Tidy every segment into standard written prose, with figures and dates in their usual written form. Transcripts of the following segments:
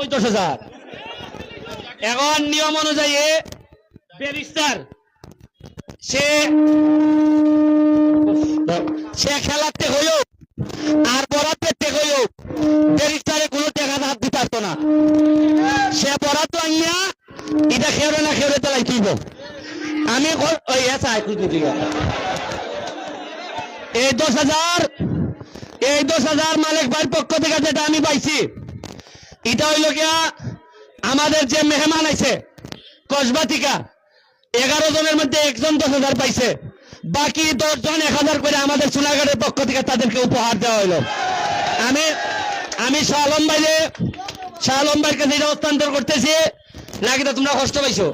ওই 10,000 এখন নিয়ম অনুযায়ী ব্যারিস্টার সে খেলাতে হইও আর বরাতে টেক হইও ব্যারিস্টারে কোনো টাকা হাত দিতে পারতো না সে বরাত আইয়া এটা খেয়ে না খেয়ে তাই তুইব আমি ওই এই 10,000 মালিক ভাইয়ের পক্ষ থেকে যেটা আমি পাইছি এটা হইল গিয়া আমাদের যে মেহমান আছে কসবা থেকে 11 জনের মধ্যে একজন 10,000 পাইছে বাকি 10 জন 1,000 করে আমাদের সোনারঘাটের পক্ষ থেকে তাদেরকে উপহার দেওয়া হইল আমি শাহ আলম ভাইয়ের কাছে এটা হস্তান্তর করতেছি নাকি তো তোমরা কষ্ট পাইছো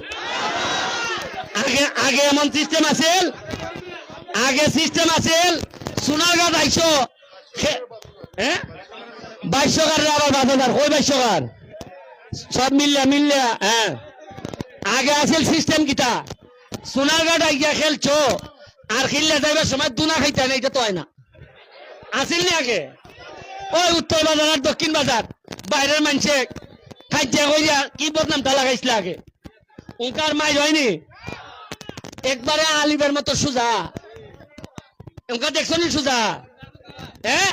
আগে এমন সিস্টেম আছিল সোনারঘাট আইসো 2200 কার আবার 5,000 কই 2200 কার সব মিললে হ্যাঁ আগে আছিল সিস্টেম কিটা সোনারঘাট আইয়া খেলছো আর খেললে যাইবার সময় দুনা খাইতে না এটা তো হয় না আসিল নি আগে ওই উত্তর বাজার আর দক্ষিণ বাজার বাইরের মানুষে খাইতে কইয়া কি বদনামটা লাগাইছিল আগে উনকার মাই হয়নি একবারে আলিবের মতো সুজা উনকা দেখছো নি সুজা হ্যাঁ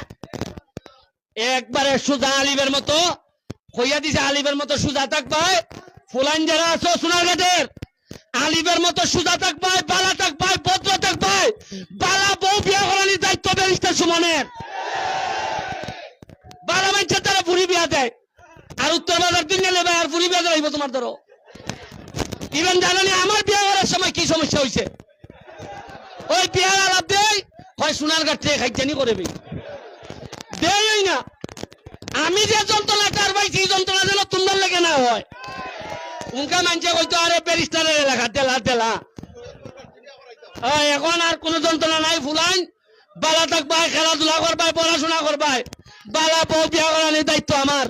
একবারে সুজা আলিবের মতো হইয়া দিছে আলিবের মতো সুজা থাকবাই ফুলান যারা আছো সোনারঘাটের আলিবের মতো সুজা থাকবাই বালা থাকবাই ভদ্র থাকবাই বালা বউ বিয়া করানি দায়িত্ব ব্যারিস্টার সুমনের বালা মানুষের তারা ফুরি বিয়া দেয় আর উত্তর বাজার দিন গেলে ভাই আর ফুরি বিয়া দেয় তোমার ধরো ইভেন জানানি আমার বিয়া করার সময় কি সমস্যা হয়েছে ওই বিয়ার আলাপ দেয় হয় সোনারঘাট থেকে খাইজানি করবি দেয় না আমি যে যন্ত্রণাটার পাইছি যন্ত্রণা যেন তোমার লেগে না হয় উনকা মানছে কইতো আরে ব্যারিস্টারের এলাকা দেলা এখন আর কোন যন্ত্রণা নাই ফুলাইন বালা থাকবাই খেলাধুলা করবাই পড়াশোনা করবাই বালা বউ বিয়া করার দায়িত্ব আমার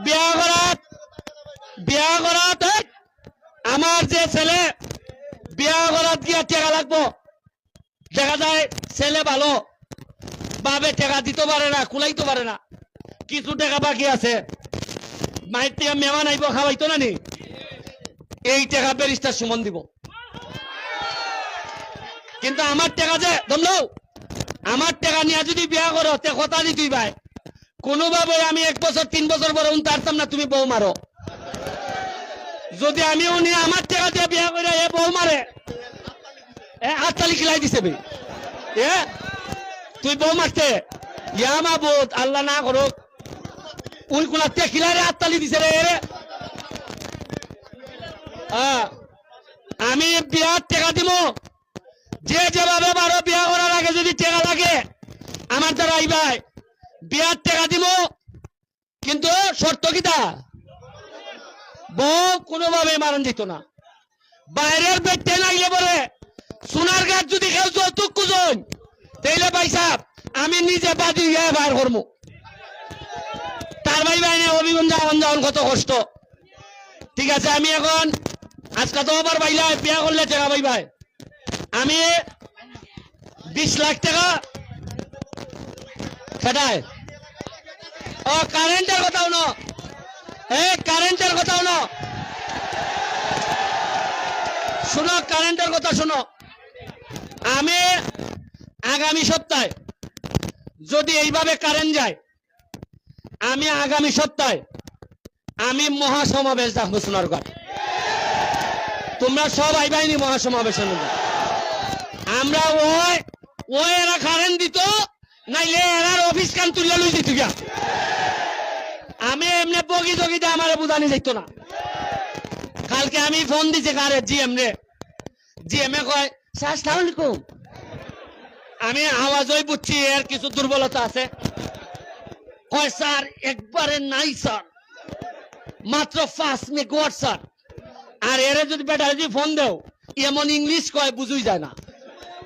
বিয়া করাত আমার যে ছেলে বিয়া করাত গিয়া টাকা লাগবো দেখা যায় ছেলে ভালো বাবে টাকা দিতে পারে না কুলাইতে পারে না কিছু টাকা বাকি আছে মায়ের থেকে মেহমান আইব খাওয়াইতো না নি এই টাকা ব্যারিস্টার সুমন দিব কিন্তু আমার টাকা যে ধরলো আমার টাকা নিয়ে যদি বিয়া করো তে কথা দি তুই ভাই কোনোভাবে আমি 1 বছর 3 বছর পরে তারতাম না তুমি বউ মারো যদি আমি উনি আমার টাকা দিয়ে বিয়া করে এ বউ মারে হাততালি খিলাই দিছে ভাই তুই বউ মারতে ইয়া মাবুদ আল্লাহ না করো উনি কোনাতে খিলারে হাততালি দিছে রে আমি বিয়ার টাকা দিব যে যেভাবে বারো বিয়া করার আগে যদি টাকা লাগে আমার দ্বারা আইবাই বিয়ার টাকা দিব কিন্তু শর্ত কিটা বউ কোনোভাবে মারণ দিত না বাইরের বেটে নাইলে বলে সোনারঘাট যদি কেউ যৌতুক খুঁজন তাইলে ভাই সাহেব আমি নিজে বাদি বাইর করবো তার ভাই ভাই অভিগঞ্জ যাওয়ান কত কষ্ট ঠিক আছে আমি এখন আজকে তো আবার ভাইলাই বিয়া করলে টাকা ভাই ভাই আমি 20 লাখ টাকা সেটাই ও কারেন্টের কথাও না কারেন্টের কথাও না শুনো কারেন্টের কথা শুনো আমি আগামী সপ্তাহে যদি এইভাবে কারেন্ট যায় আমি আগামী সপ্তাহে আমি মহাসমাবেশ দেখবো সোনারঘাট তোমরা সব আইবাইনি মহাসমাবেশের মধ্যে আমরা ওই এরা কারেন্ট দিত নাইলে এরার অফিস কান তুলে লই দিত গিয়া আমি এমনি বগি জগিতে আমার বুঝানি যাইত না কালকে আমি ফোন দিছি কারে জিএম এ কয় স্যার আসসালামু আলাইকুম আমি আওয়াজই বুঝছি এর কিছু দুর্বলতা আছে কয় স্যার একবারে নাই স্যার মাত্র 5 মেগাওয়াট স্যার আর এরে যদি বেটা যদি ফোন দেও এমন ইংলিশ কয় বুঝুই যায় না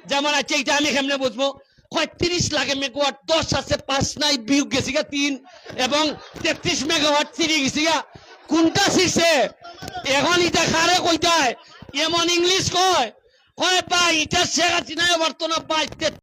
যেমন আছে এটা আমি কেমনে বুঝবো কয় 30 লাখ মেগাওয়াট 10 আছে 5 নাই বিয়োগ গেছে 3 এবং 33 মেগাওয়াট চিরি গেছে কোনটা শিখছে এখন এটা খারে কইতায় এমন ইংলিশ কয় পাই এটা শেখ হাসিনা বর্তমান পাই